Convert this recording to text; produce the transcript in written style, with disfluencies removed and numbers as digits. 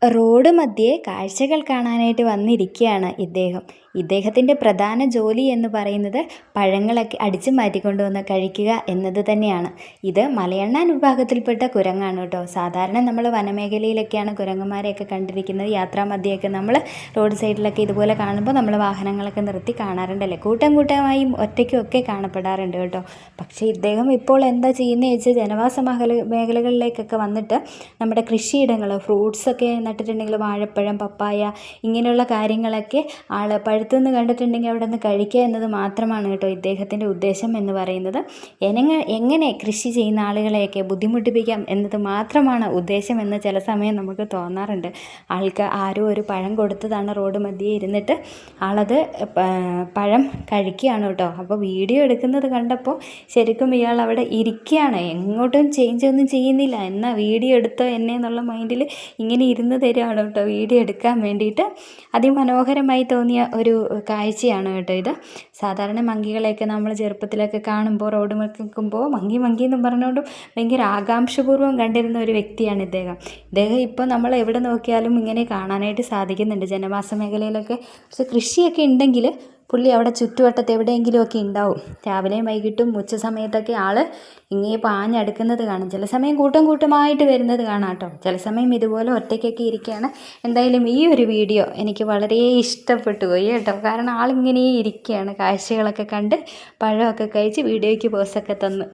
Road മധ്യേ കാഴ്ചകൾ കാണാനായിട്ട് വന്നിരിക്കുകയാണ് ഇദ്ദേഹം. ഇദ്ദേഹത്തിൻ്റെ പ്രധാന ജോലി എന്ന് പറയുന്നത് പഴങ്ങളൊക്കെ അടിച്ചു മാറ്റിക്കൊണ്ടുവന്ന് കഴിക്കുക എന്നത് തന്നെയാണ്. ഇത് മലയണ്ണാൻ വിഭാഗത്തിൽപ്പെട്ട കുരങ്ങാണ് കേട്ടോ. സാധാരണ നമ്മൾ വനമേഖലയിലൊക്കെയാണ് കുരങ്ങന്മാരെയൊക്കെ കണ്ടിരിക്കുന്നത്. യാത്രാമധ്യയൊക്കെ നമ്മൾ റോഡ് സൈഡിലൊക്കെ ഇതുപോലെ കാണുമ്പോൾ നമ്മൾ വാഹനങ്ങളൊക്കെ നിർത്തി കാണാറുണ്ടല്ലേ. കൂട്ടം കൂട്ടമായും ഒറ്റയ്ക്കും ഒക്കെ കാണപ്പെടാറുണ്ട് കേട്ടോ. പക്ഷേ ഇദ്ദേഹം ഇപ്പോൾ എന്താ ചെയ്യുന്നത് വെച്ചാൽ ജനവാസ മേഖലകളിലേക്കൊക്കെ വന്നിട്ട് നമ്മുടെ കൃഷിയിടങ്ങൾ ഫ്രൂട്ട്സൊക്കെ നട്ടിട്ടുണ്ടെങ്കിൽ വാഴപ്പഴം, പപ്പായ ഇങ്ങനെയുള്ള കാര്യങ്ങളൊക്കെ പഴുത്തുനിന്ന് കണ്ടിട്ടുണ്ടെങ്കിൽ അവിടെ നിന്ന് കഴിക്കുക എന്നത് മാത്രമാണ് കേട്ടോ ഇദ്ദേഹത്തിൻ്റെ ഉദ്ദേശം എന്ന് പറയുന്നത്. എങ്ങനെ കൃഷി ചെയ്യുന്ന ആളുകളെയൊക്കെ ബുദ്ധിമുട്ടിപ്പിക്കാം എന്നത് മാത്രമാണ് ഉദ്ദേശം എന്ന് ചില സമയം നമുക്ക് തോന്നാറുണ്ട്. ആരോ ഒരു പഴം കൊടുത്തതാണ് റോഡ് മധ്യേ ഇരുന്നിട്ട് ആളത് പഴം കഴിക്കുകയാണ് കേട്ടോ. അപ്പോൾ വീഡിയോ എടുക്കുന്നത് കണ്ടപ്പോൾ ശരിക്കും ഇയാൾ അവിടെ ഇരിക്കുകയാണ്, എങ്ങോട്ടും ചേഞ്ച് ഒന്നും ചെയ്യുന്നില്ല. എന്നാൽ വീഡിയോ എടുത്തോ എന്നെ എന്നുള്ള മൈൻഡിൽ ഇങ്ങനെ ഇരുന്ന് തരികയാണ് കേട്ടോ വീഡിയോ എടുക്കാൻ വേണ്ടിയിട്ട്. അതിമനോഹരമായി തോന്നിയ ഒരു കാഴ്ചയാണ് കേട്ടോ ഇത്. സാധാരണ മങ്കികളെയൊക്കെ നമ്മൾ ചെറുപ്പത്തിലൊക്കെ കാണുമ്പോൾ റോഡ് നിൽക്കുമ്പോൾ മങ്കി മങ്കി എന്നും പറഞ്ഞുകൊണ്ട് ഭയങ്കര ആകാംക്ഷപൂർവ്വം കണ്ടിരുന്ന ഒരു വ്യക്തിയാണ് ഇദ്ദേഹം. ഇപ്പോൾ നമ്മൾ എവിടെ നോക്കിയാലും ഇങ്ങനെ കാണാനായിട്ട് സാധിക്കുന്നുണ്ട് ജനവാസ മേഖലയിലൊക്കെ. പക്ഷെ കൃഷിയൊക്കെ ഉണ്ടെങ്കിൽ പുള്ളി അവിടെ ചുറ്റുവട്ടത്ത് എവിടെയെങ്കിലുമൊക്കെ ഉണ്ടാവും. രാവിലെയും വൈകിട്ടും ഉച്ച സമയത്തൊക്കെ ആൾ ഇങ്ങനെ പാഞ്ഞടുക്കുന്നത് കാണും. ചില സമയം കൂട്ടമായിട്ട് വരുന്നത് കാണാം കേട്ടോ. ചില സമയം ഇതുപോലെ ഒറ്റയ്ക്കൊക്കെ ഇരിക്കുകയാണ്. എന്തായാലും ഈ ഒരു വീഡിയോ എനിക്ക് വളരെ ഇഷ്ടപ്പെട്ടു പോയി കേട്ടോ. കാരണം ആളിങ്ങനെ ഇരിക്കുകയാണ്, കാഴ്ചകളൊക്കെ കണ്ട് പഴമൊക്കെ കഴിച്ച് വീഡിയോയ്ക്ക് പോസൊക്കെ തന്ന്.